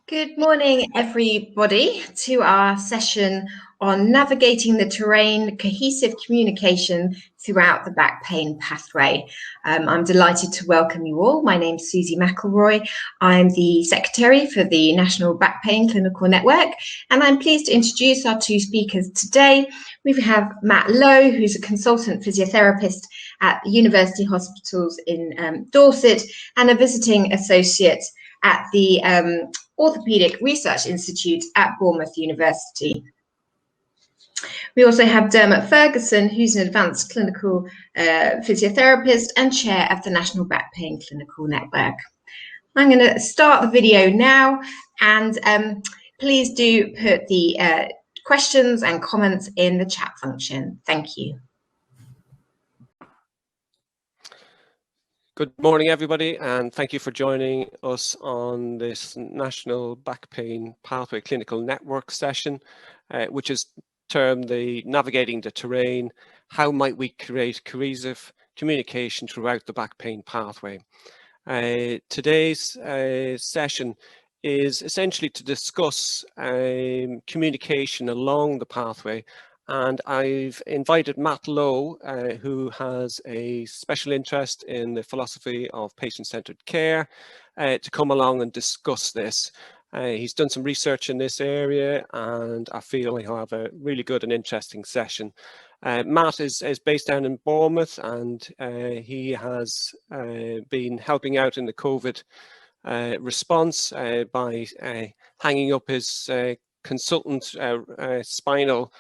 Good morning, everybody, to our session on navigating the terrain, cohesive communication throughout the back pain pathway. I'm delighted to welcome you all. My name's Susie McElroy. I'm the Secretary for the National Back Pain Clinical Network, and I'm pleased to introduce our two speakers today. We have Matt Lowe, who's a consultant physiotherapist at the University Hospitals in Dorset and a visiting associate at the Orthopaedic Research Institute at Bournemouth University. We also have Dermot Ferguson, who's an advanced clinical physiotherapist and chair of the National Back Pain Clinical Network. I'm going to start the video now, and please do put the questions and comments in the chat function. Thank you. Good morning, everybody, and thank you for joining us on this National Back Pain Pathway Clinical Network session, which is termed the Navigating the Terrain. How might we create cohesive communication throughout the back pain pathway? Today's session is essentially to discuss communication along the pathway. And I've invited Matt Lowe, who has a special interest in the philosophy of patient-centered care, to come along and discuss this. He's done some research in this area, and I feel he'll have a really good and interesting session. Matt is based down in Bournemouth, and he has been helping out in the COVID response by hanging up his consultant spinal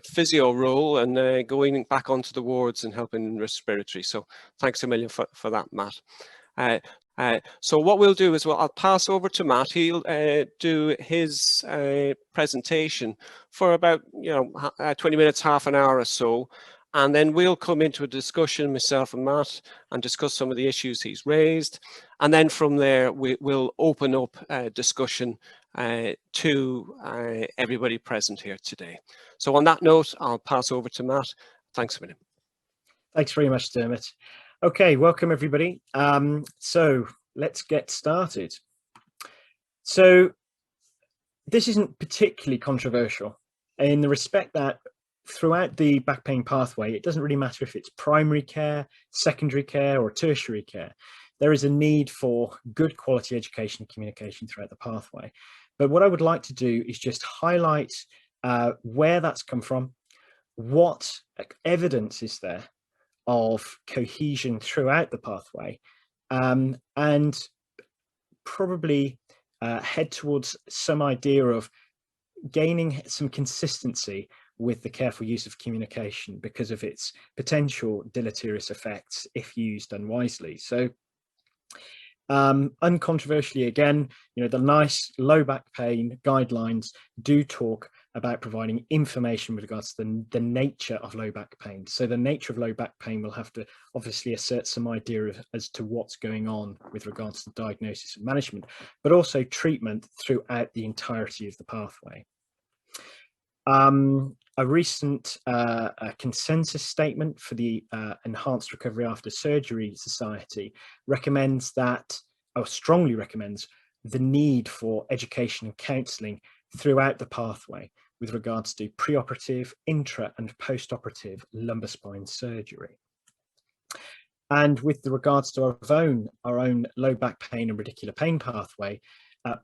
physio role and going back onto the wards and helping in respiratory. So thanks a million for that, Matt. So what we'll do is I'll pass over to Matt. He'll do his presentation for about 20 minutes, half an hour or so, and then we'll come into a discussion, myself and Matt, and discuss some of the issues he's raised. And then from there, we'll open up a discussion to everybody present here today. So on that note, I'll pass over to Matt. Thanks a minute. Thanks very much, Dermot. Okay, welcome everybody. So let's get started. So this isn't particularly controversial in the respect that throughout the back pain pathway, it doesn't really matter if it's primary care, secondary care, or tertiary care. There is a need for good quality education and communication throughout the pathway. But what I would like to do is just highlight where that's come from, what evidence is there of cohesion throughout the pathway, and probably head towards some idea of gaining some consistency with the careful use of communication because of its potential deleterious effects if used unwisely. So uncontroversially, again, the nice low back pain guidelines do talk about providing information with regards to the nature of low back pain. So the nature of low back pain will have to obviously assert some idea as to what's going on with regards to diagnosis and management, but also treatment throughout the entirety of the pathway. A recent consensus statement for the Enhanced Recovery After Surgery Society recommends that, or strongly recommends, the need for education and counselling throughout the pathway with regards to preoperative, intra and post-operative lumbar spine surgery. And with regards to our own low back pain and radicular pain pathway,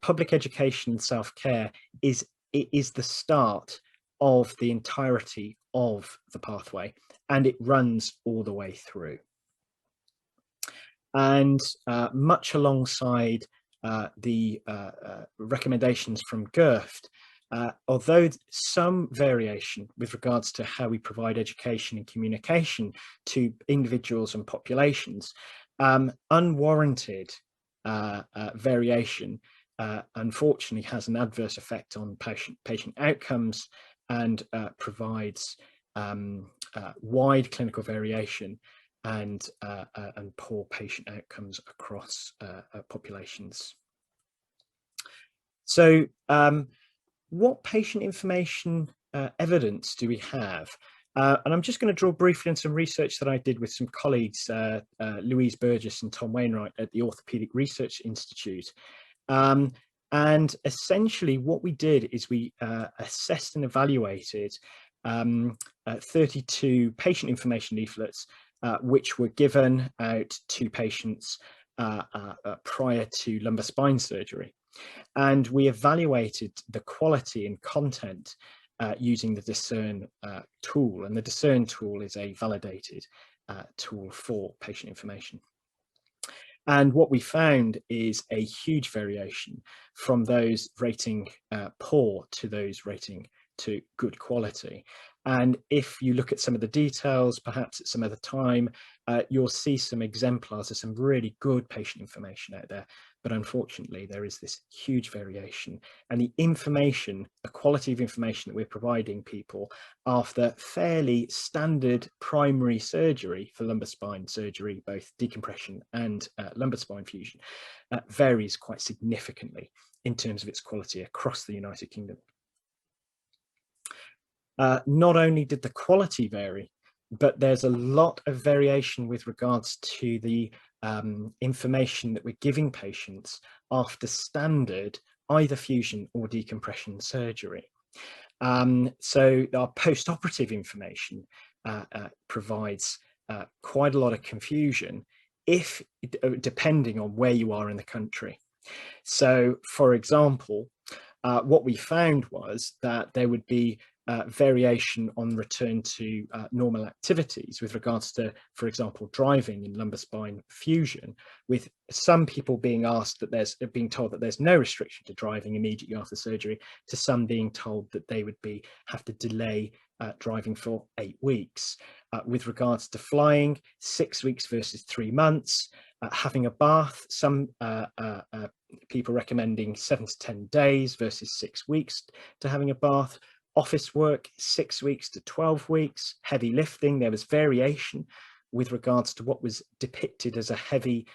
public education and self-care is the start of the entirety of the pathway, and it runs all the way through. And much alongside the recommendations from GIRFT, although some variation with regards to how we provide education and communication to individuals and populations, unwarranted variation unfortunately has an adverse effect on patient outcomes and provides wide clinical variation and poor patient outcomes across populations. So what patient information evidence do we have? And I'm just going to draw briefly on some research that I did with some colleagues, Louise Burgess and Tom Wainwright at the Orthopaedic Research Institute. And essentially what we did is we assessed and evaluated 32 patient information leaflets which were given out to patients prior to lumbar spine surgery. And we evaluated the quality and content using the Discern tool. And the Discern tool is a validated tool for patient information. And what we found is a huge variation from those rating poor to those rating to good quality. And if you look at some of the details, perhaps at some other time, you'll see some exemplars of some really good patient information out there. But unfortunately, there is this huge variation. And the information, the quality of information that we're providing people after fairly standard primary surgery for lumbar spine surgery, both decompression and lumbar spine fusion, varies quite significantly in terms of its quality across the United Kingdom. Not only did the quality vary, but there's a lot of variation with regards to the information that we're giving patients after standard either fusion or decompression surgery. So our post-operative information provides quite a lot of confusion depending on where you are in the country. So, for example, what we found was that there would be variation on return to normal activities with regards to, for example, driving in lumbar spine fusion, with some people being asked that being told that there's no restriction to driving immediately after surgery, to some being told that they would have to delay driving for 8 weeks. With regards to flying, 6 weeks versus 3 months. Having a bath, some people recommending 7 to 10 days versus 6 weeks to having a bath. Office work, 6 weeks to 12 weeks. Heavy lifting, there was variation with regards to what was depicted as a heavy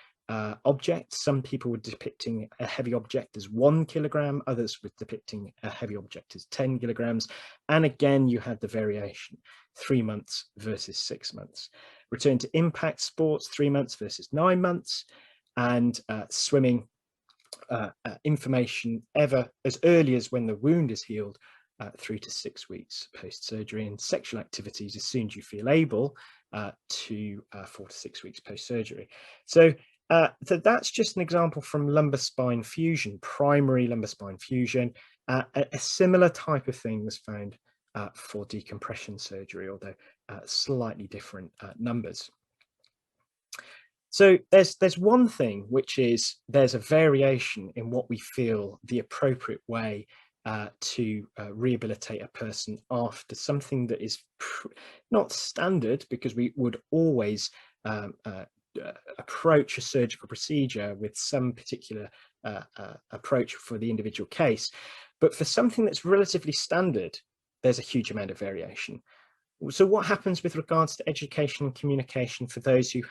object. Some people were depicting a heavy object as 1 kilogram, others were depicting a heavy object as 10 kilograms. And again, you had the variation, 3 months versus 6 months. Return to impact sports, 3 months versus 9 months. And swimming information ever as early as when the wound is healed, 3 to 6 weeks post-surgery, and sexual activities as soon as you feel able to 4 to 6 weeks post-surgery. So that's just an example from lumbar spine fusion, primary lumbar spine fusion. A similar type of thing was found for decompression surgery, although slightly different numbers. So there's one thing, which is there's a variation in what we feel the appropriate way to rehabilitate a person after something that is not standard, because we would always approach a surgical procedure with some particular approach for the individual case. But for something that's relatively standard, there's a huge amount of variation. So what happens with regards to education and communication for those who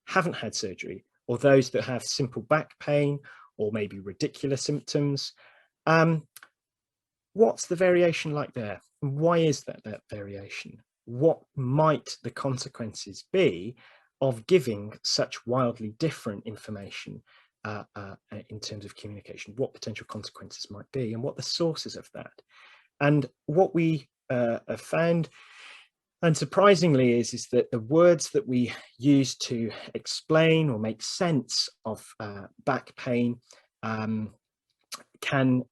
haven't had surgery, or those that have simple back pain or maybe ridiculous symptoms? What's the variation like there? Why is that variation? What might the consequences be of giving such wildly different information in terms of communication? What potential consequences might be, and what the sources of that? And what we have found, unsurprisingly, is that the words that we use to explain or make sense of back pain can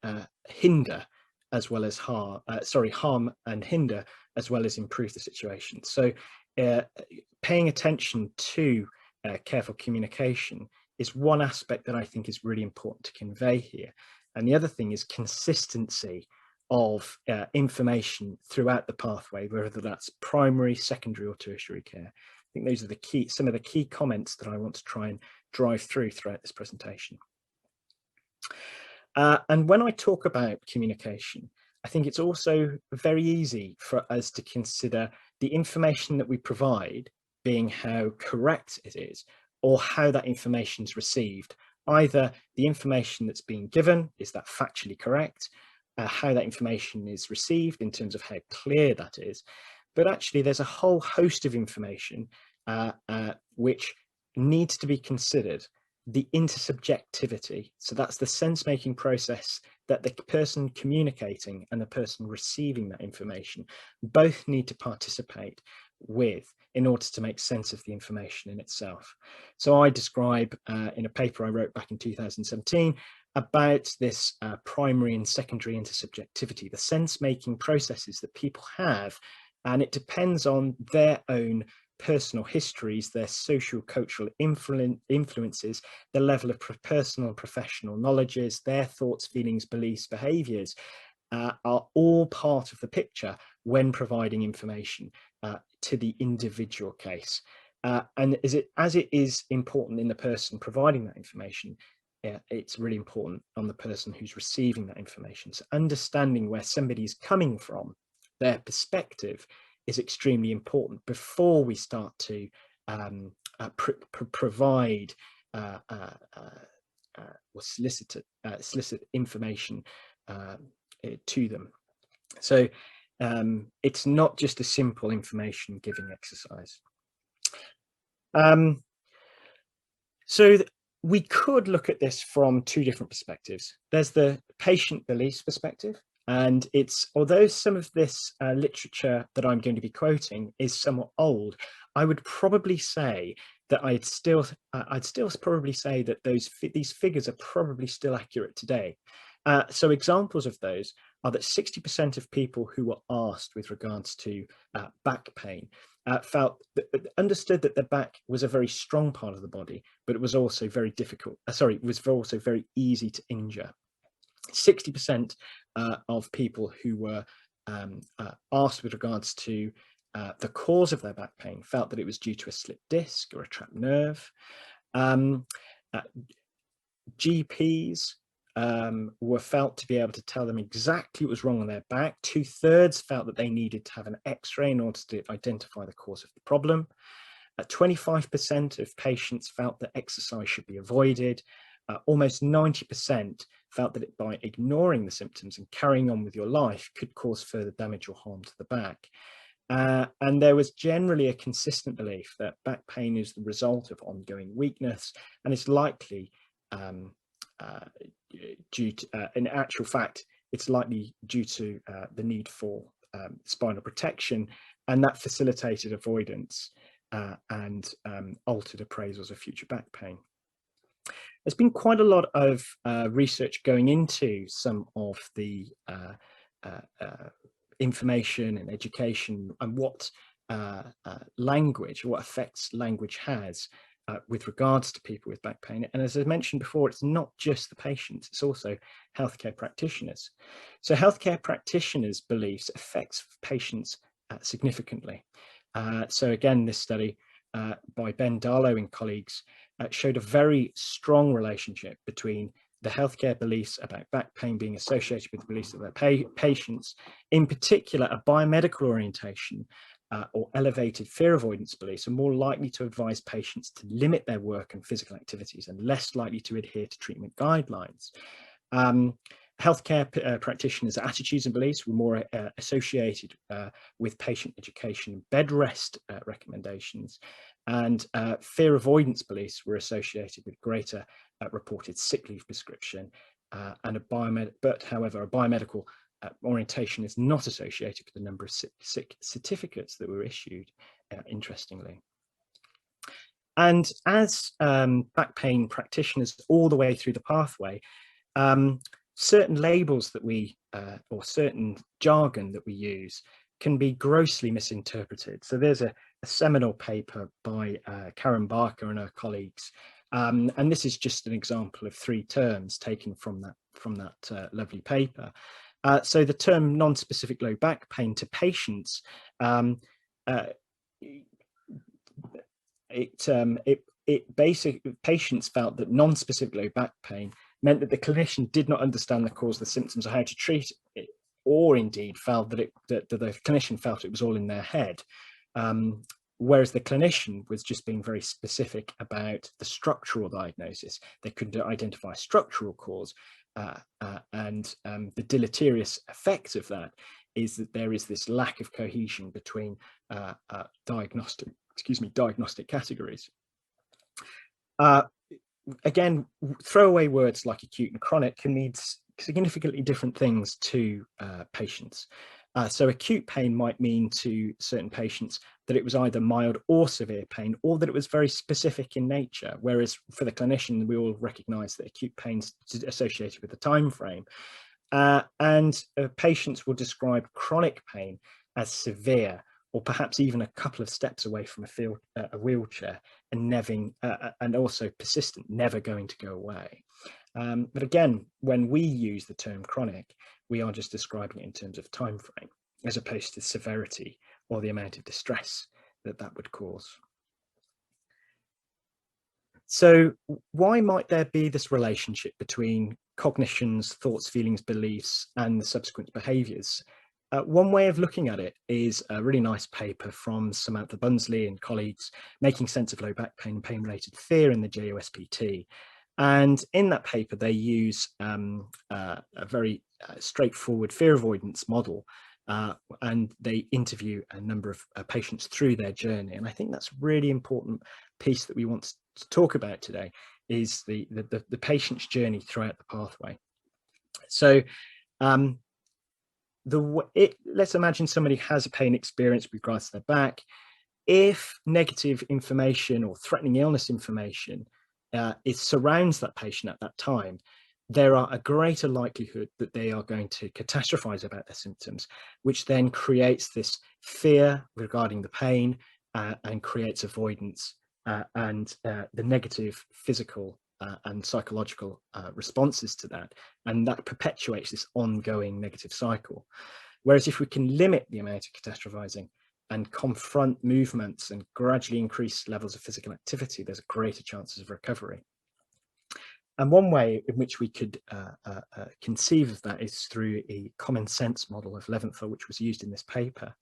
hinder as well as harm and hinder as well as improve the situation. So paying attention to careful communication is one aspect that I think is really important to convey here. And the other thing is consistency of information throughout the pathway, whether that's primary, secondary or tertiary care. I think those are some of the key comments that I want to try and drive throughout this presentation. And when I talk about communication, I think it's also very easy for us to consider the information that we provide being how correct it is, or how that information is received. Either the information that's being given, is that factually correct? How that information is received in terms of how clear that is. But actually there's a whole host of information which needs to be considered the intersubjectivity. So that's the sense-making process that the person communicating and the person receiving that information both need to participate with in order to make sense of the information in itself. So I describe in a paper I wrote back in 2017 about this primary and secondary intersubjectivity, the sense-making processes that people have, and it depends on their own personal histories, their social cultural influences, the level of personal and professional knowledges, their thoughts, feelings, beliefs, behaviors are all part of the picture when providing information to the individual case. And as it is important in the person providing that information, it's really important on the person who's receiving that information. So understanding where somebody's coming from, their perspective, is extremely important before we start to provide or solicit information to them. So it's not just a simple information giving exercise. So we could look at this from two different perspectives. There's the patient beliefs perspective, and although some of this literature that I'm going to be quoting is somewhat old, I would probably say that I'd still probably say that these figures are probably still accurate today. So examples of those are that 60% of people who were asked with regards to back pain understood that the back was a very strong part of the body, but it was also very difficult. It was also very easy to injure. 60% of people who were asked with regards to the cause of their back pain felt that it was due to a slipped disc or a trapped nerve. GPs were felt to be able to tell them exactly what was wrong on their back. 2/3 felt that they needed to have an X-ray in order to identify the cause of the problem. 25% of patients felt that exercise should be avoided. Almost 90% felt that by ignoring the symptoms and carrying on with your life could cause further damage or harm to the back. And there was generally a consistent belief that back pain is the result of ongoing weakness, and it's likely due to, in actual fact, it's likely due to the need for spinal protection, and that facilitated avoidance and altered appraisals of future back pain. There's been quite a lot of research going into some of the information and education and what effects language has with regards to people with back pain. And as I mentioned before, it's not just the patients, it's also healthcare practitioners. So healthcare practitioners' beliefs affects patients significantly. So again, this study by Ben Darlow and colleagues showed a very strong relationship between the healthcare beliefs about back pain being associated with the beliefs of their patients, in particular a biomedical orientation or elevated fear avoidance beliefs are more likely to advise patients to limit their work and physical activities and less likely to adhere to treatment guidelines. Healthcare practitioners' attitudes and beliefs were more associated with patient education and bed rest recommendations, and fear avoidance beliefs were associated with greater reported sick leave prescription, and however, a biomedical orientation is not associated with the number of sick certificates that were issued, interestingly. And as back pain practitioners all the way through the pathway, certain labels that we, or certain jargon that we use can be grossly misinterpreted. So there's a seminal paper by Karen Barker and her colleagues, and this is just an example of 3 terms taken from that lovely paper. So the term non-specific low back pain to patients, basically patients felt that non-specific low back pain meant that the clinician did not understand the cause of the symptoms or how to treat it, or indeed felt that the clinician felt it was all in their head. Whereas the clinician was just being very specific about the structural diagnosis. They couldn't identify a structural cause, and the deleterious effect of that is that there is this lack of cohesion between diagnostic categories. again, throwaway words like acute and chronic can mean significantly different things to patients. So acute pain might mean to certain patients that it was either mild or severe pain, or that it was very specific in nature. Whereas for the clinician, we all recognize that acute pain is associated with the time frame. And patients will describe chronic pain as severe, or perhaps even a couple of steps away from a wheelchair, and also persistent, never going to go away. But again, when we use the term chronic, we are just describing it in terms of time frame, as opposed to severity or the amount of distress that would cause. So why might there be this relationship between cognitions, thoughts, feelings, beliefs, and the subsequent behaviours? One way of looking at it is a really nice paper from Samantha Bunsley and colleagues, Making Sense of Low Back Pain and Pain-Related Fear in the JOSPT. And in that paper, they use a very straightforward fear avoidance model, and they interview a number of patients through their journey. And I think that's a really important piece that we want to talk about today, is the patient's journey throughout the pathway. So let's imagine somebody has a pain experience with regards to their back. If negative information or threatening illness information it surrounds that patient at that time, there are a greater likelihood that they are going to catastrophize about their symptoms, which then creates this fear regarding the pain and creates avoidance and the negative physical and psychological responses to that. And that perpetuates this ongoing negative cycle. Whereas if we can limit the amount of catastrophizing and confront movements and gradually increase levels of physical activity, there's greater chances of recovery. And one way in which we could conceive of that is through a common sense model of Leventhal, which was used in this paper.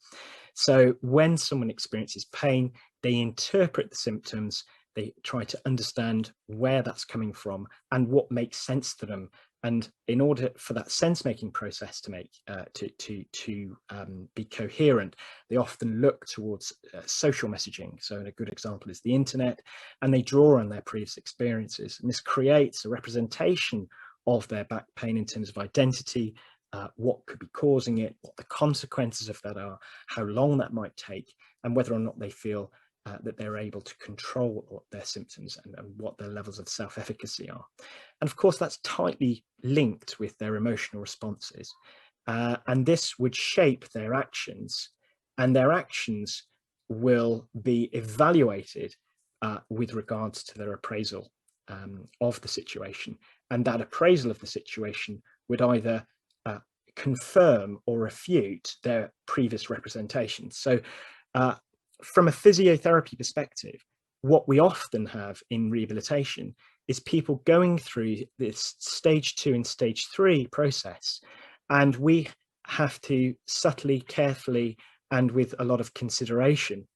So when someone experiences pain, they interpret the symptoms, they try to understand where that's coming from and what makes sense to them. And in order for that sense-making process to be coherent, they often look towards social messaging. So a good example is the internet, and they draw on their previous experiences. And this creates a representation of their back pain in terms of identity, what could be causing it, what the consequences of that are, how long that might take, and whether or not they feel that they're able to control their symptoms and what their levels of self-efficacy are. And of course, that's tightly linked with their emotional responses. And this would shape their actions, and their actions will be evaluated with regards to their appraisal of the situation. And that appraisal of the situation would either confirm or refute their previous representations. So from a physiotherapy perspective, what we often have in rehabilitation is people going through this stage 2 and stage 3 process, and we have to subtly, carefully, and with a lot of consideration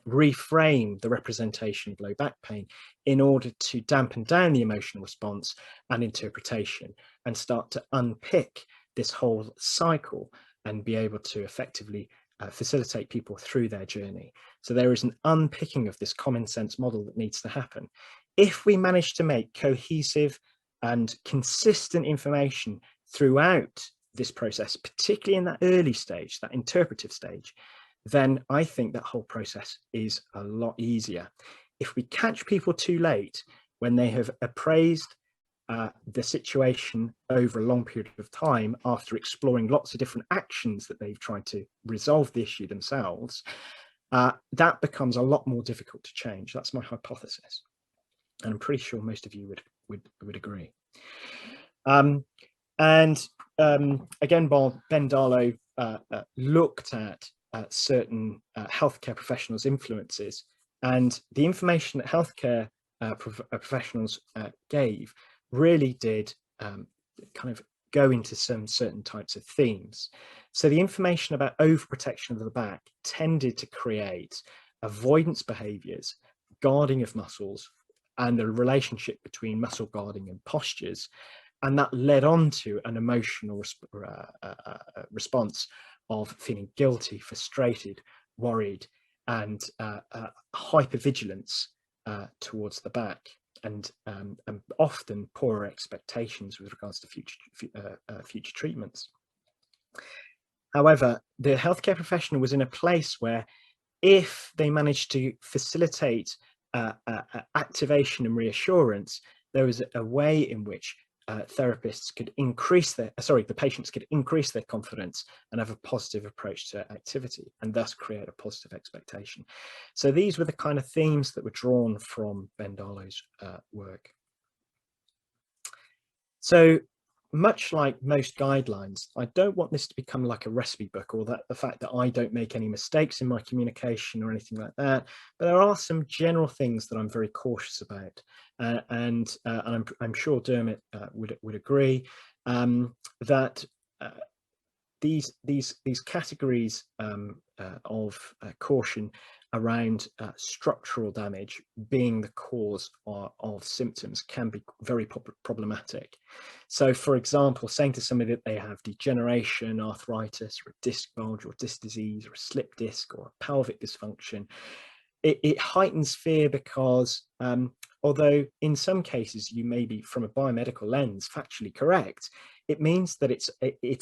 reframe the representation of low back pain in order to dampen down the emotional response and interpretation, and start to unpick this whole cycle and be able to effectively facilitate people through their journey. So there is an unpicking of this common sense model that needs to happen. If we manage to make cohesive and consistent information throughout this process, particularly in that early stage, that interpretive stage, then I think that whole process is a lot easier. If we catch people too late, when they have appraised the situation over a long period of time, after exploring lots of different actions that they've tried to resolve the issue themselves, that becomes a lot more difficult to change. That's my hypothesis, and I'm pretty sure most of you would agree. Again, Ben Darlow looked at certain healthcare professionals' influences, and the information that healthcare professionals gave really did kind of go into some certain types of themes. So the information about overprotection of the back tended to create avoidance behaviors, guarding of muscles, and the relationship between muscle guarding and postures. And that led on to an emotional response of feeling guilty, frustrated, worried, and hypervigilance towards the back. often poorer expectations with regards to future treatments. However, the healthcare professional was in a place where, if they managed to facilitate activation and reassurance, there was a way in which therapists could increase the patients could increase their confidence and have a positive approach to activity, and thus create a positive expectation. So these were the kind of themes that were drawn from Bendalo's work. So, much like most guidelines, I don't want this to become like a recipe book, or that the fact that I don't make any mistakes in my communication or anything like that. But there are some general things that I'm very cautious about, and I'm sure Dermot would agree that these categories of caution around structural damage being the cause of symptoms can be very problematic. So, for example, saying to somebody that they have degeneration, arthritis, or a disc bulge, or disc disease, or a slip disc, or a pelvic dysfunction, it heightens fear, because although in some cases you may be, from a biomedical lens, factually correct, it means that it's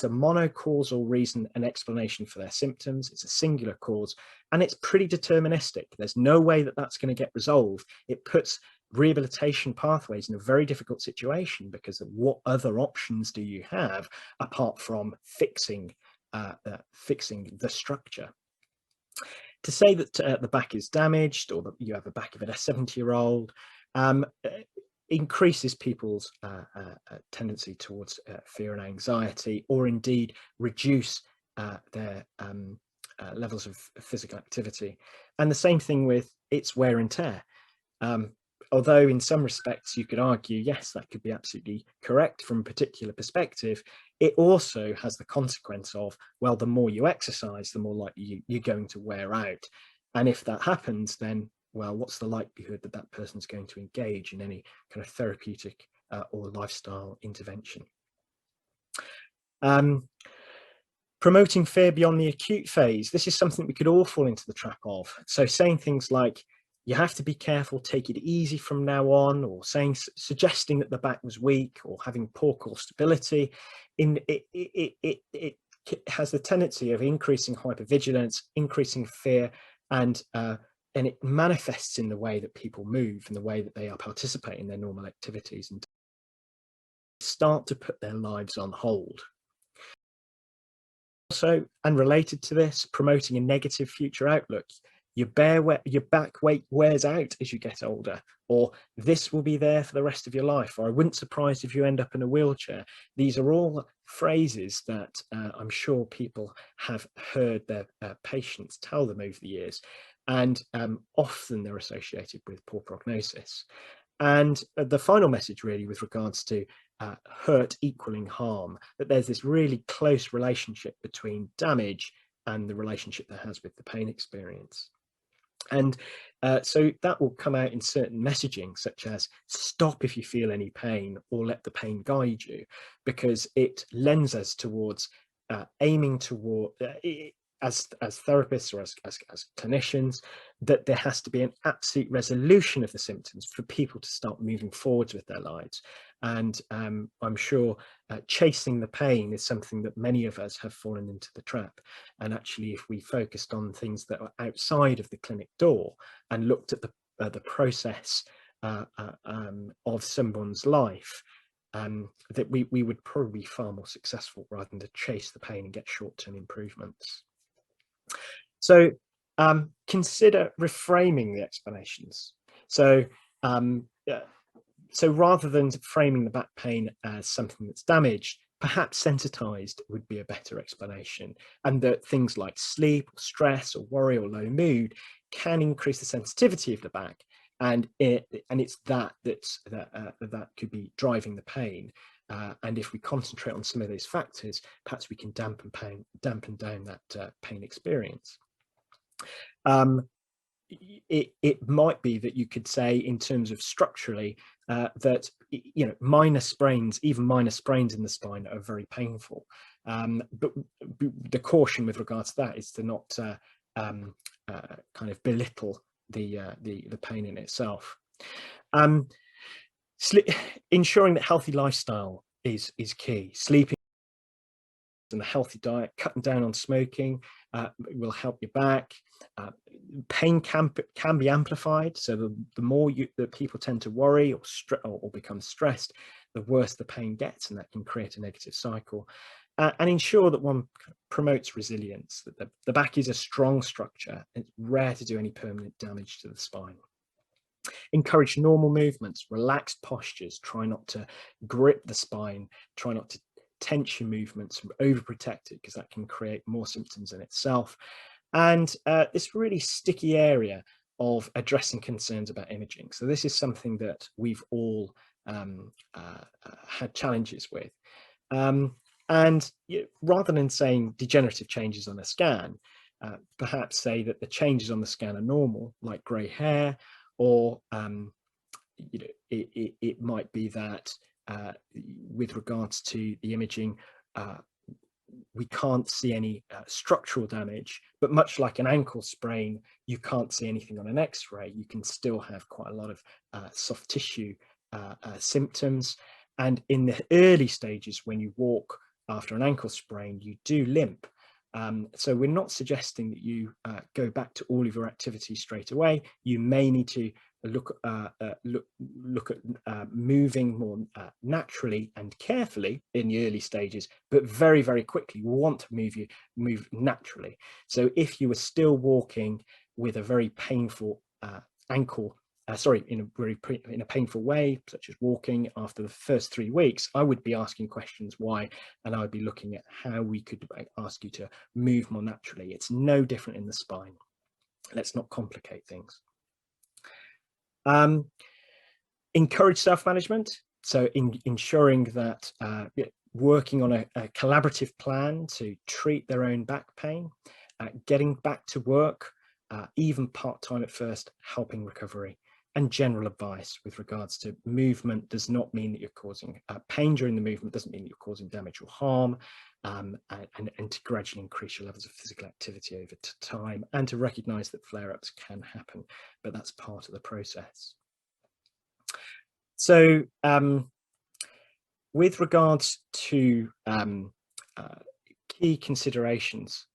a monocausal reason and explanation for their symptoms. It's a singular cause, and it's pretty deterministic. There's no way that that's going to get resolved. It puts rehabilitation pathways in a very difficult situation, because of what other options do you have apart from fixing the structure. To say that the back is damaged, or that you have the back of a 70-year-old, increases people's tendency towards fear and anxiety, or indeed reduce their levels of physical activity. And the same thing with its wear and tear. Although in some respects you could argue, yes, that could be absolutely correct from a particular perspective, it also has the consequence of, well, the more you exercise, the more likely you're going to wear out. And if that happens, then, well, what's the likelihood that that person's going to engage in any kind of therapeutic or lifestyle intervention? Promoting fear beyond the acute phase. This is something we could all fall into the trap of. So saying things like, you have to be careful, take it easy from now on, or suggesting that the back was weak, or having poor core stability, it has the tendency of increasing hypervigilance, increasing fear, and it manifests in the way that people move, and the way that they are participating in their normal activities, and start to put their lives on hold. Also, and related to this, promoting a negative future outlook. Your back weight wears out as you get older, or this will be there for the rest of your life, or I wouldn't surprise if you end up in a wheelchair. These are all phrases that I'm sure people have heard their patients tell them over the years, and often they're associated with poor prognosis. And the final message, really, with regards to hurt equaling harm, that there's this really close relationship between damage and the relationship that has with the pain experience. And so that will come out in certain messaging, such as stop if you feel any pain, or let the pain guide you, because it lends us towards aiming toward, as therapists or as clinicians, that there has to be an absolute resolution of the symptoms for people to start moving forwards with their lives. And I'm sure chasing the pain is something that many of us have fallen into the trap. And actually, if we focused on things that are outside of the clinic door and looked at the process of someone's life, that we would probably be far more successful, rather than to chase the pain and get short-term improvements. So consider reframing the explanations. So rather than framing the back pain as something that's damaged, perhaps sensitized would be a better explanation, and that things like sleep, or stress, or worry, or low mood can increase the sensitivity of the back, and it's that could be driving the pain. And if we concentrate on some of those factors, perhaps we can dampen down that pain experience. It might be that you could say, in terms of structurally, that minor sprains, even minor sprains in the spine, are very painful. But the caution with regards to that is to not kind of belittle the pain in itself. Ensuring that healthy lifestyle is key. Sleeping and a healthy diet, cutting down on smoking will help your back. Pain can be amplified, so the more that people tend to worry or become stressed, the worse the pain gets, and that can create a negative cycle. And ensure that one promotes resilience, that the back is a strong structure. It's rare to do any permanent damage to the spine. Encourage normal movements, relaxed postures, try not to grip the spine, try not to tense your movements, overprotect it, because that can create more symptoms in itself. And this really sticky area of addressing concerns about imaging. So this is something that we've all had challenges with. And rather than saying degenerative changes on a scan, perhaps say that the changes on the scan are normal, like grey hair, or it might be that with regards to the imaging, we can't see any structural damage, but much like an ankle sprain, you can't see anything on an X-ray. You can still have quite a lot of soft tissue symptoms. And in the early stages, when you walk after an ankle sprain, you do limp. So we're not suggesting that you go back to all of your activities straight away. You may need to look at moving more naturally and carefully in the early stages, but very, very quickly we want to move naturally. So if you were still walking with a very painful ankle, in a painful way, such as walking after the first 3 weeks, I would be asking questions why, and I would be looking at how we could ask you to move more naturally. It's no different in the spine. Let's not complicate things. Encourage self-management, so ensuring that working on a collaborative plan to treat their own back pain, getting back to work, even part-time at first, helping recovery. And general advice with regards to movement does not mean that you're causing pain during the movement, doesn't mean that you're causing damage or harm, and to gradually increase your levels of physical activity over time, and to recognize that flare-ups can happen, but that's part of the process. So with regards to key considerations,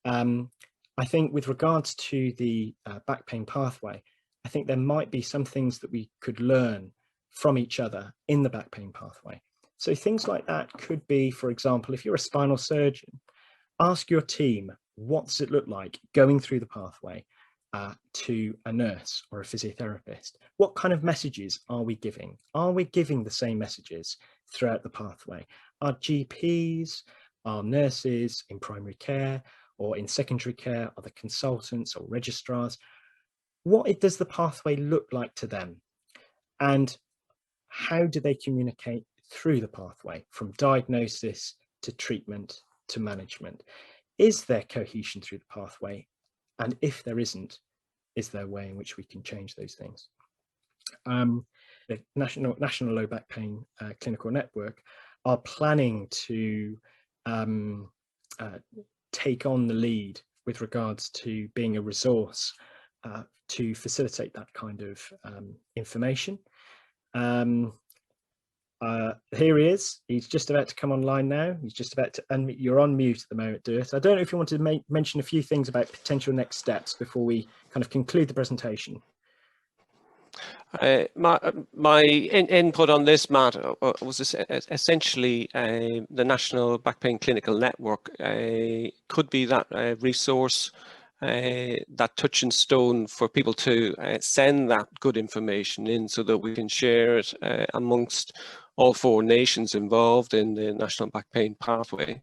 I think with regards to the back pain pathway, I think there might be some things that we could learn from each other in the back pain pathway. So things like that could be, for example, if you're a spinal surgeon, ask your team, what does it look like going through the pathway to a nurse or a physiotherapist? What kind of messages are we giving? Are we giving the same messages throughout the pathway? Our GPs, our nurses in primary care or in secondary care, are the consultants or registrars? What does the pathway look like to them? And how do they communicate through the pathway from diagnosis to treatment to management? Is there cohesion through the pathway? And if there isn't, is there a way in which we can change those things? The National Low Back Pain Clinical Network are planning to take on the lead with regards to being a resource to facilitate that kind of information. Here he is. He's just about to come online now. He's just about to unmute. You're on mute at the moment, Durt. I don't know if you want to mention a few things about potential next steps before we kind of conclude the presentation. My input on this, Matt, was essentially the National Back Pain Clinical Network could be that resource, that touching stone for people to send that good information in so that we can share it amongst all 4 nations involved in the National Back Pain Pathway.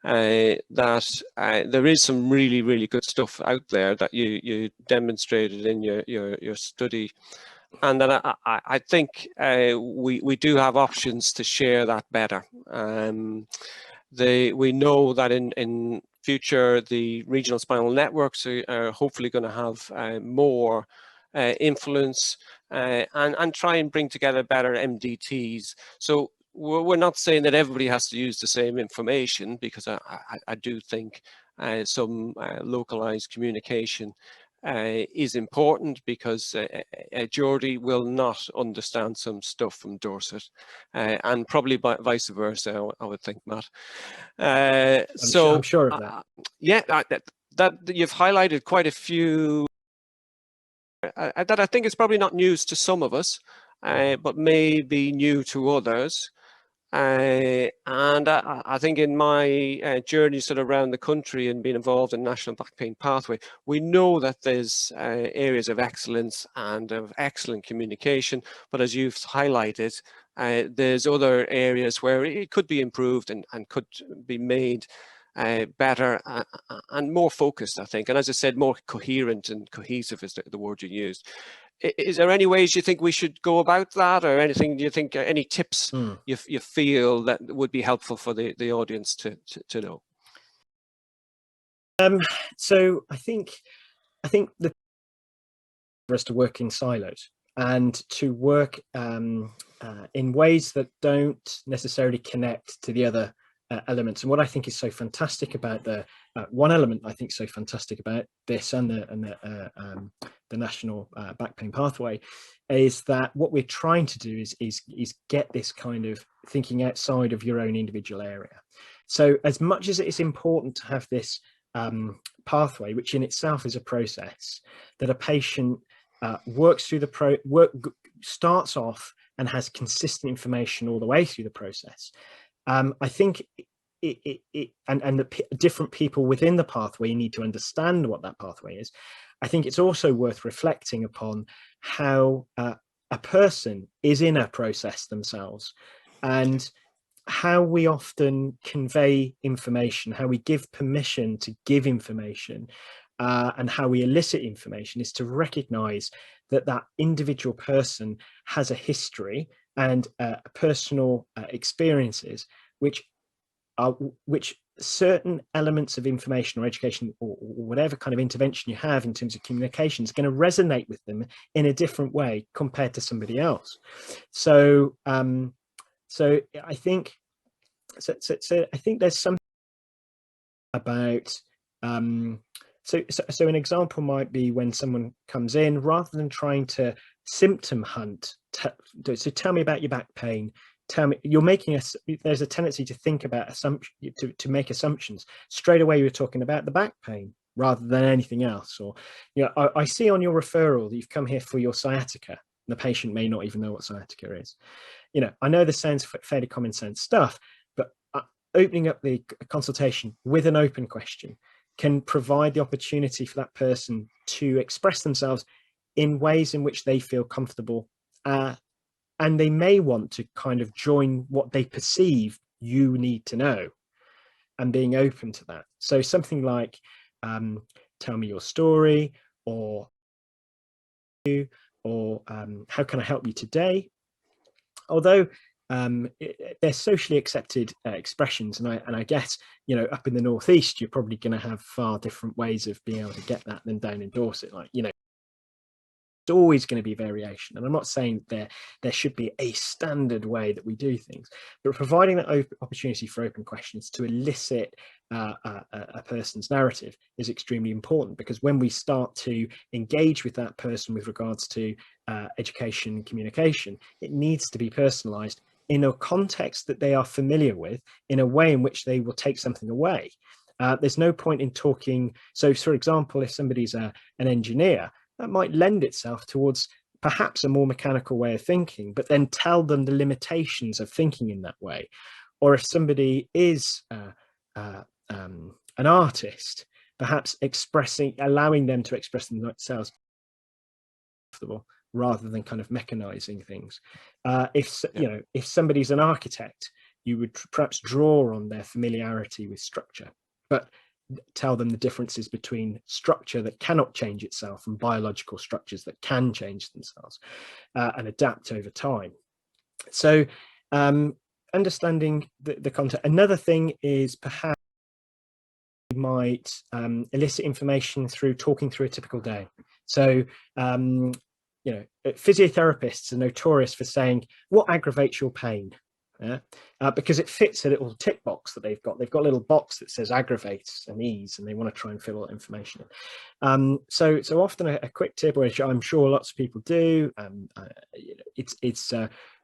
That there is some really, really good stuff out there that you demonstrated in your study. And that I think we do have options to share that better. We know that in future, the regional spinal networks are hopefully going to have more influence and try and bring together better MDTs. So we're not saying that everybody has to use the same information, because I do think some localized communication is important, because Geordie will not understand some stuff from Dorset, and probably vice versa, I would think, Matt. I'm sure of that. Yeah, that you've highlighted quite a few that I think is probably not news to some of us, but may be new to others. And I think in my journey sort of around the country and being involved in National Back Pain Pathway, we know that there's areas of excellence and of excellent communication, but as you've highlighted, there's other areas where it could be improved and could be made better and more focused, I think. And as I said, more coherent and cohesive is the word you used. Is there any ways you think we should go about that, or anything, do you think, any tips you feel that would be helpful for the audience to know? So I think the for us to work in silos and to work in ways that don't necessarily connect to the other elements. And what I think is so fantastic about one element I think so fantastic about this and the National Back Pain Pathway is that what we're trying to do is get this kind of thinking outside of your own individual area. So as much as it is important to have this pathway, which in itself is a process, that a patient works through starts off and has consistent information all the way through the process. I think the different people within the pathway need to understand what that pathway is. I think it's also worth reflecting upon how a person is in a process themselves, and how we often convey information, how we give permission to give information, and how we elicit information, is to recognize that that individual person has a history and personal experiences which certain elements of information or education or whatever kind of intervention you have in terms of communication is going to resonate with them in a different way compared to somebody else. So I think I think there's something about so an example might be when someone comes in, rather than trying to symptom hunt, so tell me about your back pain, tell me, you're making there's a tendency to think about to make assumptions. Straight away you're talking about the back pain rather than anything else. Or, you know, I see on your referral that you've come here for your sciatica. The patient may not even know what sciatica is. You know, I know this sounds fairly common sense stuff, but opening up the consultation with an open question can provide the opportunity for that person to express themselves in ways in which they feel comfortable, and they may want to kind of join what they perceive you need to know, and being open to that. So something like, tell me your story, or how can I help you today? Although they're socially accepted expressions, and I guess, you know, up in the northeast you're probably going to have far different ways of being able to get that than down in Dorset. Like, you know, it's always going to be variation, and I'm not saying there should be a standard way that we do things, but providing that opportunity for open questions to elicit a person's narrative is extremely important, because when we start to engage with that person with regards to education and communication, it needs to be personalized in a context that they are familiar with, in a way in which they will take something away. There's no point in talking. So for example, if somebody's an engineer, that might lend itself towards perhaps a more mechanical way of thinking, but then tell them the limitations of thinking in that way. Or if somebody is an artist, perhaps allowing them to express themselves comfortable, rather than kind of mechanizing things. You know, if somebody's an architect, you would perhaps draw on their familiarity with structure, but tell them the differences between structure that cannot change itself and biological structures that can change themselves and adapt over time. So understanding the content. Another thing is perhaps you might elicit information through talking through a typical day. So you know, physiotherapists are notorious for saying, what aggravates your pain? Yeah, because it fits a little tick box that they've got. They've got a little box that says aggravates and ease, and they want to try and fill all that information in. So often a quick tip, which I'm sure lots of people do, it's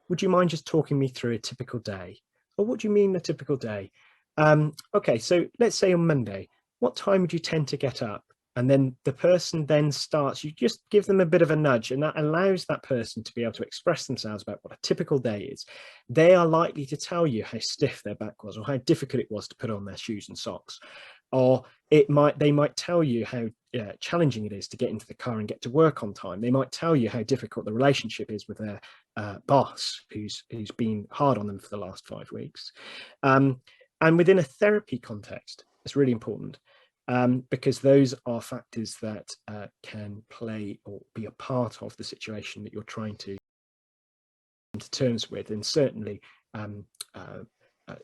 would you mind just talking me through a typical day? Or what do you mean a typical day? Okay, so let's say on Monday, what time would you tend to get up? And then the person then starts, you just give them a bit of a nudge, and that allows that person to be able to express themselves about what a typical day is. They are likely to tell you how stiff their back was, or how difficult it was to put on their shoes and socks. Or they might tell you how challenging it is to get into the car and get to work on time. They might tell you how difficult the relationship is with their boss, who's been hard on them for the last 5 weeks. And within a therapy context, it's really important. Because those are factors that can play or be a part of the situation that you're trying to come to terms with, and certainly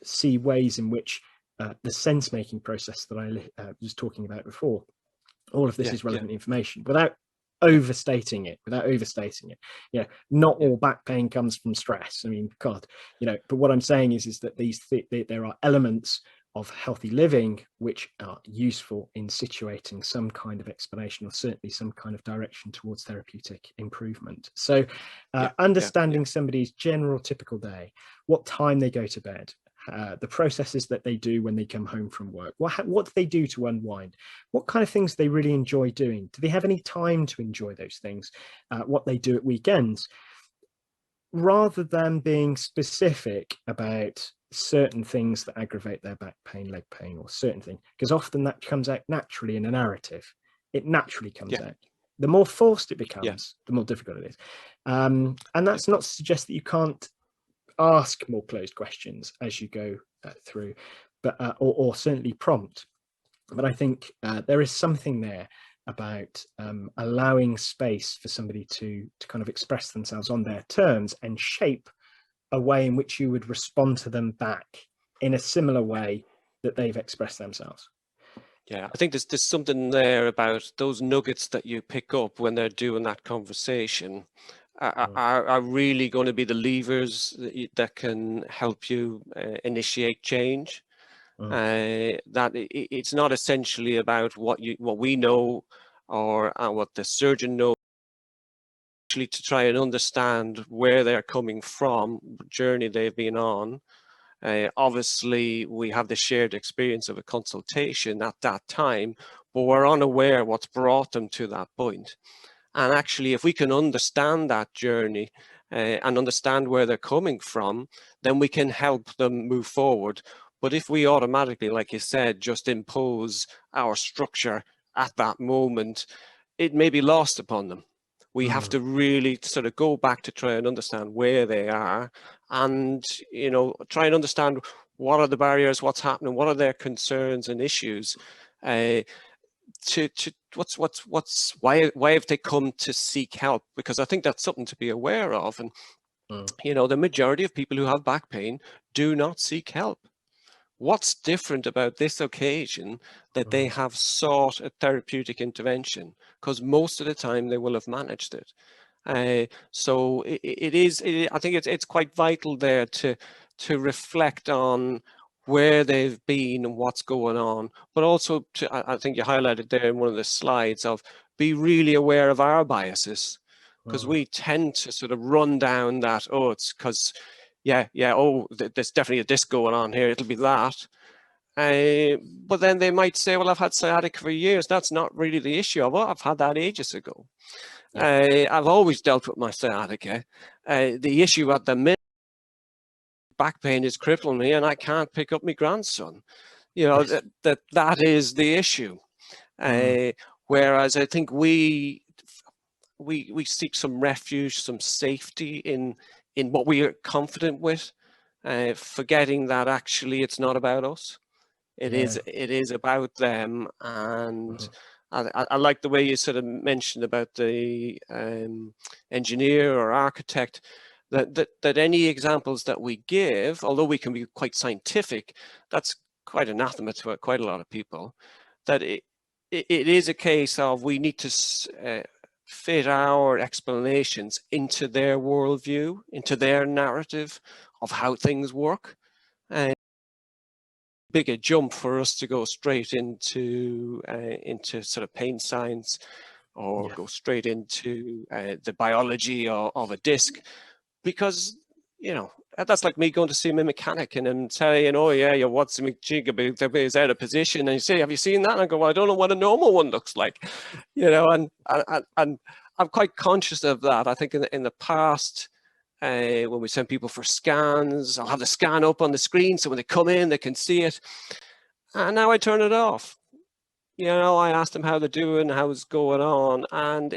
see ways in which the sense-making process that I was talking about before, all of this is relevant information without overstating it. Yeah, not all back pain comes from stress. I mean, God, but what I'm saying is that there are elements of healthy living which are useful in situating some kind of explanation, or certainly some kind of direction towards therapeutic improvement. So understanding somebody's general typical day, what time they go to bed, the processes that they do when they come home from work, what do they do to unwind, what kind of things they really enjoy doing, do they have any time to enjoy those things, what they do at weekends, rather than being specific about certain things that aggravate their back pain, leg pain, or certain thing, because often that comes out naturally in a narrative. It naturally comes out. The more forced it becomes, the more difficult it is. And that's not to suggest that you can't ask more closed questions as you go through, but or certainly prompt. But I think there is something there about allowing space for somebody to kind of express themselves on their terms and shape a way in which you would respond to them back in a similar way that they've expressed themselves. Yeah, I think there's something there about those nuggets that you pick up when they're doing that conversation are really going to be the levers that can help you initiate change. That it's not essentially about what we know or what the surgeon knows, actually to try and understand where they're coming from, the journey they've been on. Obviously, we have the shared experience of a consultation at that time, but we're unaware what's brought them to that point. And actually, if we can understand that journey and understand where they're coming from, then we can help them move forward. But if we automatically, like you said, just impose our structure at that moment, it may be lost upon them. We have to really sort of go back to try and understand where they are, and try and understand what are the barriers, what's happening, what are their concerns and issues. Why have they come to seek help? Because I think that's something to be aware of. And the majority of people who have back pain do not seek help. What's different about this occasion that they have sought a therapeutic intervention? Because most of the time they will have managed it. So I think it's quite vital there to reflect on where they've been and what's going on, but also I think you highlighted there in one of the slides of be really aware of our biases, because we tend to sort of run down that, it's because there's definitely a disc going on here, it'll be that. But then they might say, well, I've had sciatica for years. That's not really the issue. I've had that ages ago. I've always dealt with my sciatica. The issue at the minute, back pain is crippling me and I can't pick up my grandson. That is the issue. Whereas I think we seek some refuge, some safety in what we are confident with, forgetting that actually it's not about us. It is about them. And I like the way you sort of mentioned about the engineer or architect, that any examples that we give, although we can be quite scientific, that's quite anathema to quite a lot of people, that it is a case of we need to fit our explanations into their worldview, into their narrative of how things work. Bigger jump for us to go straight into sort of pain science, or go straight into the biology of a disc, because, you know, that's like me going to see my mechanic and then saying, oh yeah, your what's the jigaboo is out of position, and you say, have you seen that? And I go, well, I don't know what a normal one looks like, you know. And I'm quite conscious of that. I think in the past, when we send people for scans, I'll have the scan up on the screen so when they come in they can see it, and now I turn it off. You know, I ask them how they're doing, how it's going on, and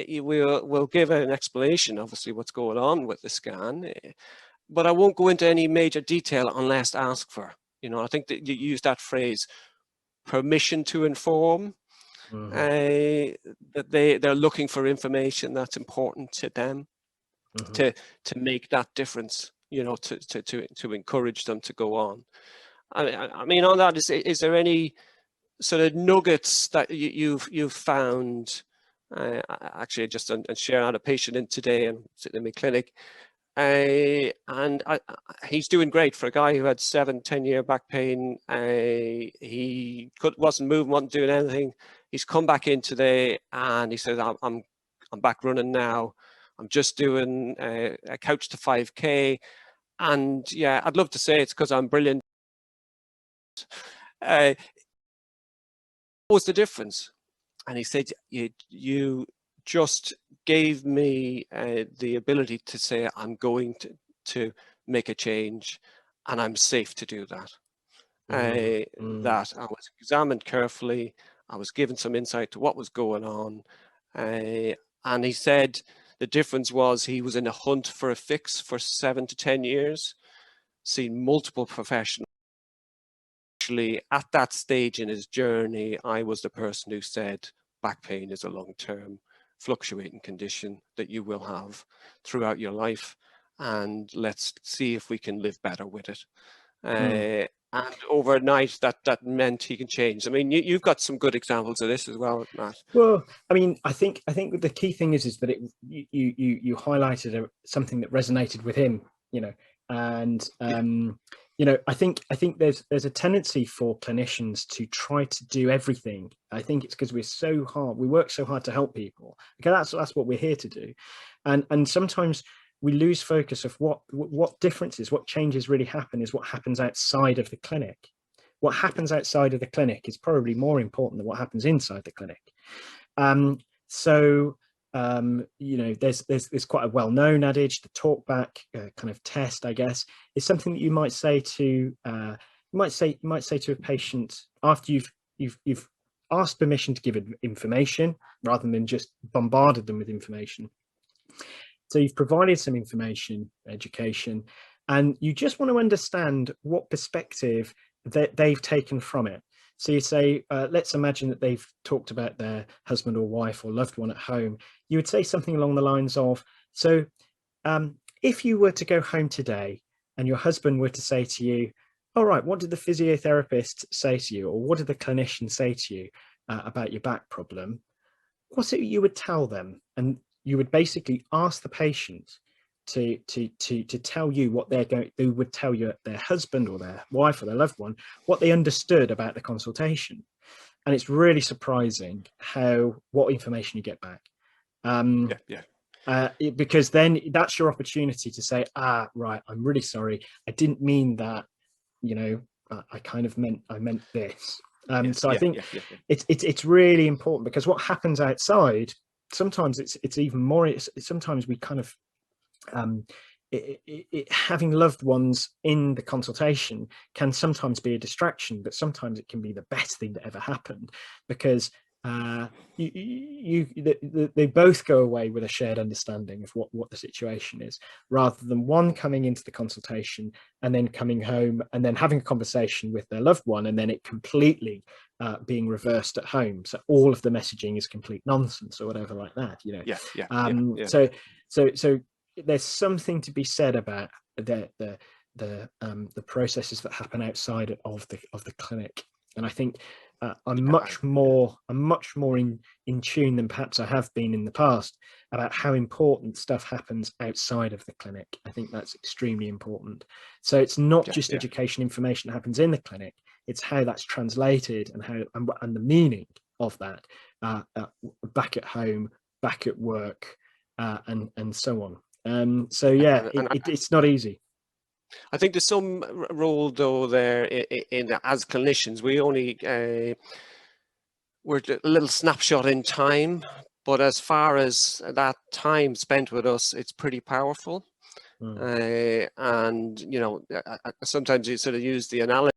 we'll give an explanation, obviously, what's going on with the scan, but I won't go into any major detail unless asked for. You know, I think that you use that phrase, permission to inform, that they're looking for information that's important to them, to make that difference, you know, to encourage them to go on. I mean, on that, is there any sort of nuggets that you've found? Actually, just and sharing, I had a patient in today and sitting in my clinic, and he's doing great for a guy who had 7-10 year back pain. He wasn't moving, wasn't doing anything. He's come back in today and he says, I'm back running now. I'm just doing a couch to 5K, and yeah, I'd love to say it's because I'm brilliant. What was the difference? And he said, you just gave me the ability to say I'm going to make a change, and I'm safe to do that. That I was examined carefully, I was given some insight to what was going on, and he said the difference was he was in a hunt for a fix for 7 to 10 years, seen multiple professionals. Actually, at that stage in his journey, I was the person who said back pain is a long-term fluctuating condition that you will have throughout your life, and let's see if we can live better with it. And overnight, that meant he can change. I mean, you've got some good examples of this as well, Matt. Well, I mean, I think the key thing is that you highlighted something that resonated with him, you know, and you know, I think there's a tendency for clinicians to try to do everything. I think it's because we work so hard to help people. Okay, that's what we're here to do, and sometimes we lose focus of what differences, what changes really happen is what happens outside of the clinic. What happens outside of the clinic is probably more important than what happens inside the clinic. You know, there's quite a well-known adage, the talkback kind of test, I guess, is something that you might say to you might say to a patient after you've asked permission to give information rather than just bombarded them with information. So you've provided some information, education, and you just want to understand what perspective that they've taken from it. So you say, let's imagine that they've talked about their husband or wife or loved one at home. You would say something along the lines of, so if you were to go home today and your husband were to say to you, all right, what did the physiotherapist say to you? Or what did the clinician say to you about your back problem? What's it you would tell them? And you would basically ask the patient to tell you what they would tell you their husband or their wife or their loved one, what they understood about the consultation. And it's really surprising what information you get back. Because then that's your opportunity to say, right, I'm really sorry, I didn't mean that, you know, I meant this. So I think it's really important, because what happens outside, sometimes it's even more, sometimes we kind of having loved ones in the consultation can sometimes be a distraction, but sometimes it can be the best thing that ever happened, because they both go away with a shared understanding of what the situation is, rather than one coming into the consultation and then coming home and then having a conversation with their loved one and then it completely being reversed at home. So all of the messaging is complete nonsense or whatever like that, you know. So there's something to be said about the processes that happen outside of the clinic. And I think I'm much more in tune than perhaps I have been in the past about how important stuff happens outside of the clinic. I think that's extremely important. So it's not just education information that happens in the clinic, it's how that's translated and how and the meaning of that back at home, back at work, and so on. So yeah, it's not easy. I think there's some role though there in as clinicians. We only we're a little snapshot in time, but as far as that time spent with us, it's pretty powerful. And you know, sometimes you sort of use the analogy.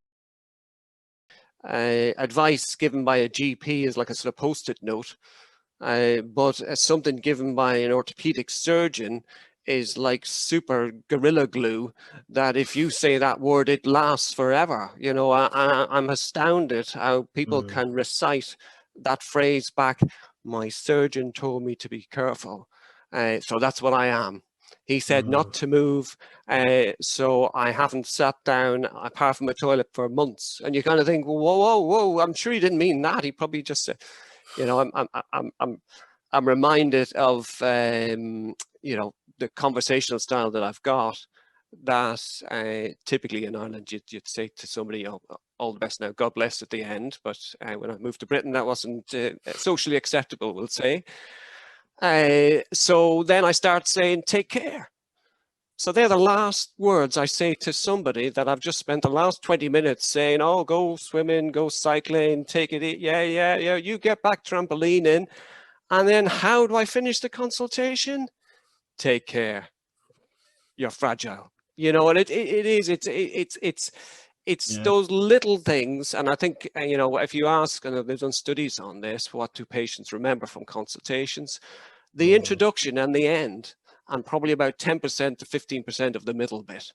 Advice given by a GP is like a sort of post-it note, but something given by an orthopedic surgeon is like super gorilla glue that if you say that word, it lasts forever. You know, I'm astounded how people can recite that phrase back. My surgeon told me to be careful. So that's what I am. He said not to move, so I haven't sat down apart from a toilet for months. And you kind of think, whoa, whoa, whoa! I'm sure he didn't mean that. He probably just said, you know, I'm reminded of, you know, the conversational style that I've got. That typically in Ireland you'd say to somebody, "Oh, all the best now, God bless" at the end. But when I moved to Britain, that wasn't socially acceptable, we'll say. So then I start saying, take care. So they're the last words I say to somebody that I've just spent the last 20 minutes saying, oh, go swimming, go cycling, take it, yeah, you get back trampolining. And then how do I finish the consultation? Take care. You're fragile. You know, and it's those little things. And I think, you know, if you ask, and they've done studies on this, what do patients remember from consultations? The introduction and the end, and probably about 10% to 15% of the middle bit.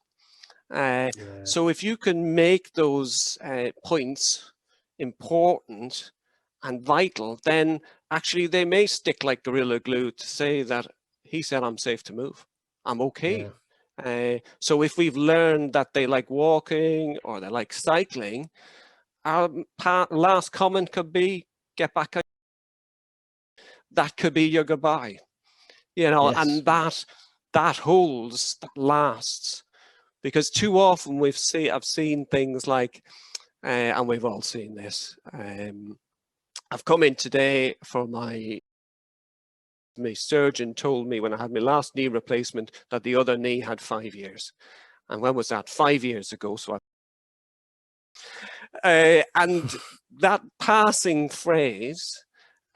So if you can make those points important and vital, then actually they may stick like gorilla glue to say that he said I'm safe to move. I'm okay. So if we've learned that they like walking or they like cycling, our last comment could be, get back. That could be your goodbye. You know, and that holds, that lasts, because too often I've seen things like, and we've all seen this. I've come in today for my surgeon told me when I had my last knee replacement that the other knee had 5 years, and when was that? 5 years ago. So and that passing phrase.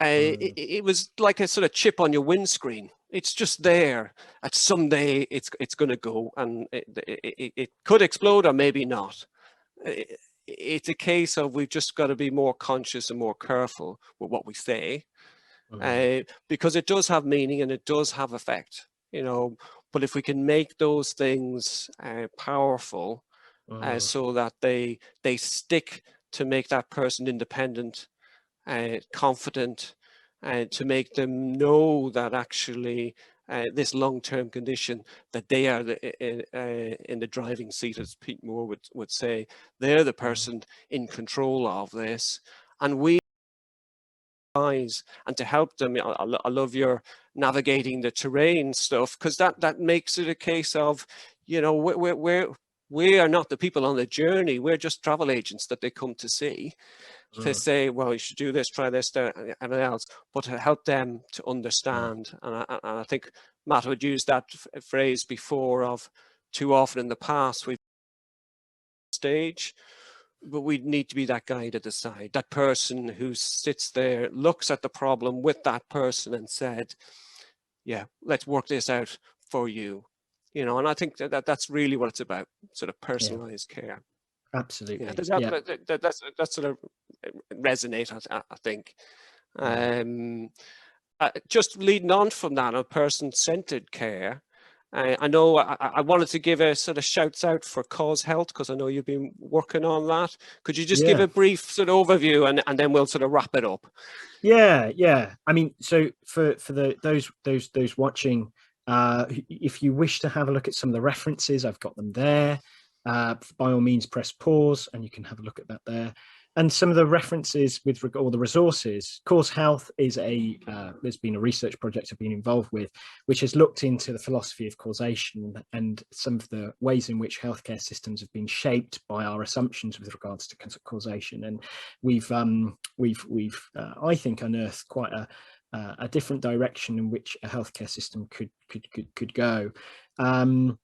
It was like a sort of chip on your windscreen. It's just there. At someday it's going to go, and it could explode or maybe not. It's a case of we've just got to be more conscious and more careful with what we say, because it does have meaning and it does have effect. You know, but if we can make those things powerful, so that they stick to make that person independent, confident, to make them know that actually this long-term condition, that they are in the driving seat, as Pete Moore would say. They're the person in control of this, and we eyes, and to help them. I love your navigating the terrain stuff, because that makes it a case of, you know, we are not the people on the journey. We're just travel agents that they come to see, to say, well, you should do this, try this, and everything else, but to help them to understand. And I think Matt would use that phrase before of, too often in the past we've stage, but we need to be that guide at the side, that person who sits there, looks at the problem with that person and said, yeah, let's work this out for you. You know, and I think that's really what it's about, sort of personalized care. Absolutely. Yeah, that's sort of resonate, I think. Just leading on from that, on person-centered care, I know I wanted to give a sort of shouts out for Cause Health, because I know you've been working on that. Could you just give a brief sort of overview, and then we'll sort of wrap it up? Yeah. I mean, so for those watching, if you wish to have a look at some of the references, I've got them there. By all means, press pause and you can have a look at that there. and some of the references with all the resources. Cause Health is there's been a research project I've been involved with, which has looked into the philosophy of causation and some of the ways in which healthcare systems have been shaped by our assumptions with regards to causation. And we've I think unearthed quite a different direction in which a healthcare system could go. And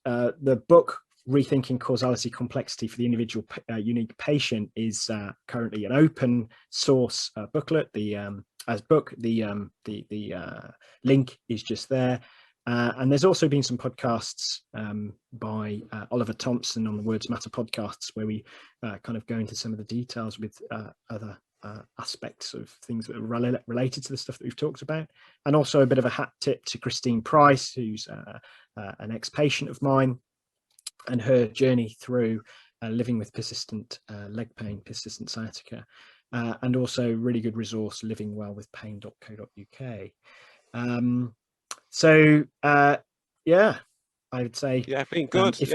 the book Rethinking Causality Complexity for the Individual Unique Patient is currently an open source booklet. The link is just there. And there's also been some podcasts by Oliver Thompson on the Words Matter podcasts, where we kind of go into some of the details with other aspects of things that are related to the stuff that we've talked about. And also a bit of a hat tip to Christine Price, who's an ex-patient of mine, and her journey through living with persistent leg pain, persistent sciatica, and also really good resource, livingwellwithpain.co.uk. So yeah, I would say, yeah, been good. If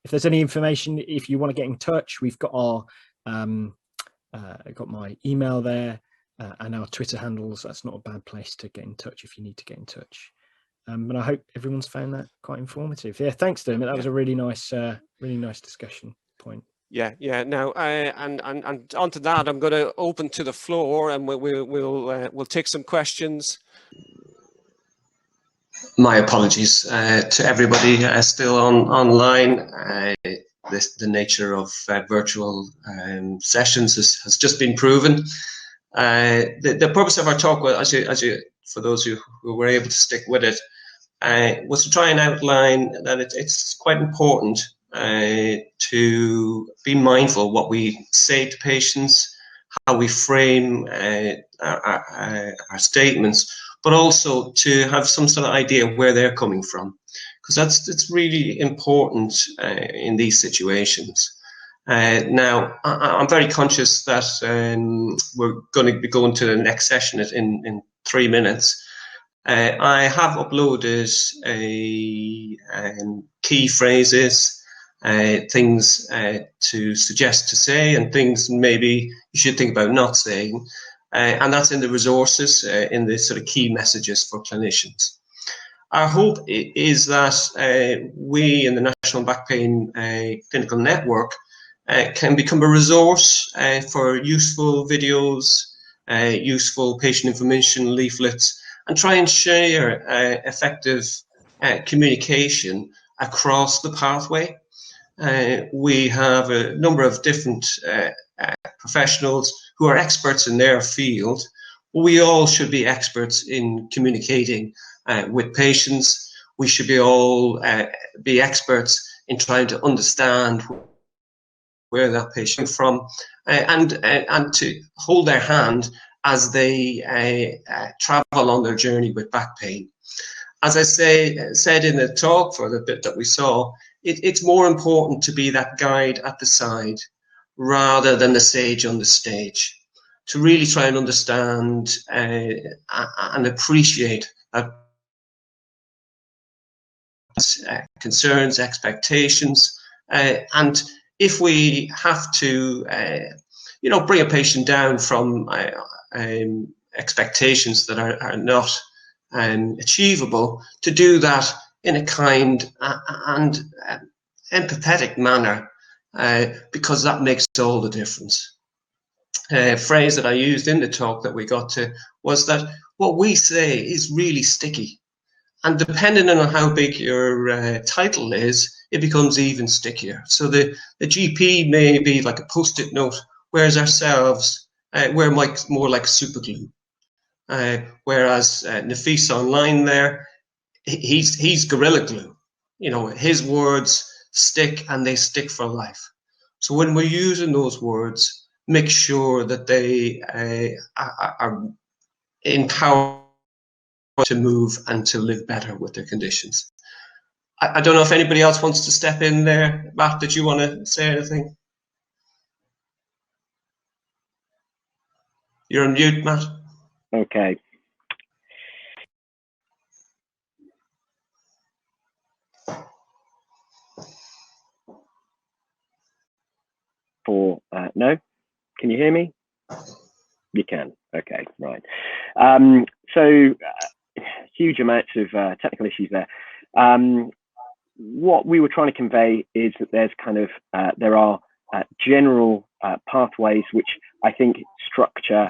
there's any information, if you want to get in touch, we've got our I got my email there and our Twitter handles. That's not a bad place to get in touch if you need to get in touch. But I hope everyone's found that quite informative. Yeah, thanks, Dermot. That was a really nice discussion point. Yeah. Now, and onto that, I'm going to open to the floor, and we'll take some questions. My apologies to everybody still online. The nature of virtual sessions has just been proven. The purpose of our talk, for those who were able to stick with it, was to try and outline that it's quite important to be mindful what we say to patients, how we frame our statements, but also to have some sort of idea of where they're coming from, because it's really important in these situations. Now, I'm very conscious that we're going to be going to the next session in 3 minutes. I have uploaded key phrases, things to suggest to say, and things maybe you should think about not saying. And that's in the resources, in the sort of key messages for clinicians. Our hope is that we in the National Back Pain Clinical Network can become a resource for useful videos, useful patient information leaflets, and try and share effective communication across the pathway. We have a number of different professionals who are experts in their field. We all should be experts in communicating with patients. We should all be experts in trying to understand where that patient is from, and to hold their hand as they travel on their journey with back pain. As I said in the talk, for the bit that we saw, it's more important to be that guide at the side rather than the sage on the stage, to really try and understand and appreciate concerns, expectations, and if we have to, bring a patient down from expectations that are not achievable, to do that in a kind and empathetic manner, because that makes all the difference. A phrase that I used in the talk that we got to was that what we say is really sticky, and depending on how big your title is, it becomes even stickier. So the GP may be like a post-it note, whereas ourselves, we're more like super glue. Whereas Nafis online there, he's Gorilla Glue. His words stick, and they stick for life. So when we're using those words, make sure that they are empowered to move and to live better with their conditions. I don't know if anybody else wants to step in there. Matt, did you want to say anything? You're on mute, Matt. Okay. for no. Can you hear me? You can. Okay, right. So huge amounts of technical issues there. What we were trying to convey is that there's kind of there are general pathways which I think structure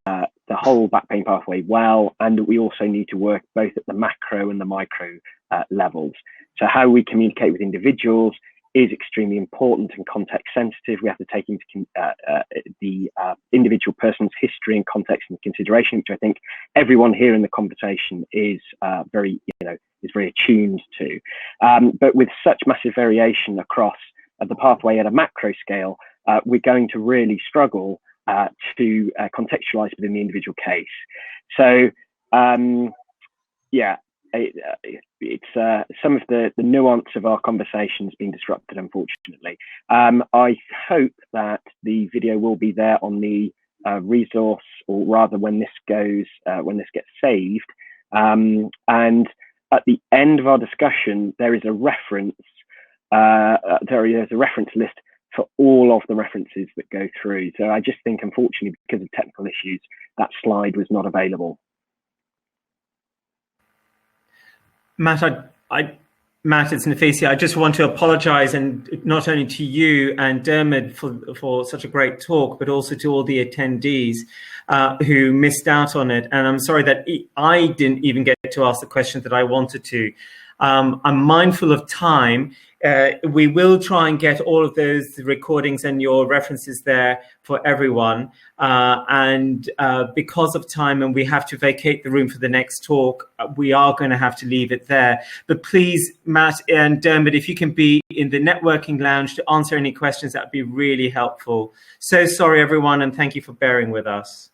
the whole back pain pathway well, and that we also need to work both at the macro and the micro levels. So how we communicate with individuals is extremely important and context sensitive. We have to take into the individual person's history and context into consideration, which I think everyone here in the conversation is very attuned to. But with such massive variation across the pathway at a macro scale, we're going to really struggle to contextualize within the individual case. So yeah, it's some of the nuance of our conversation has been disrupted, unfortunately. I hope that the video will be there on the resource, or rather when this gets saved. And at the end of our discussion, there is a reference. There is a reference list for all of the references that go through. So I just think, unfortunately, because of technical issues, that slide was not available. Matt, Matt, it's Nafisi. I just want to apologise, and not only to you and Dermot for such a great talk, but also to all the attendees who missed out on it. And I'm sorry that I didn't even get to ask the questions that I wanted to. I'm mindful of time. We will try and get all of those recordings and your references there for everyone. And because of time, and we have to vacate the room for the next talk, we are going to have to leave it there. But please, Matt and Dermot, if you can be in the networking lounge to answer any questions, that would be really helpful. So sorry, everyone, and thank you for bearing with us.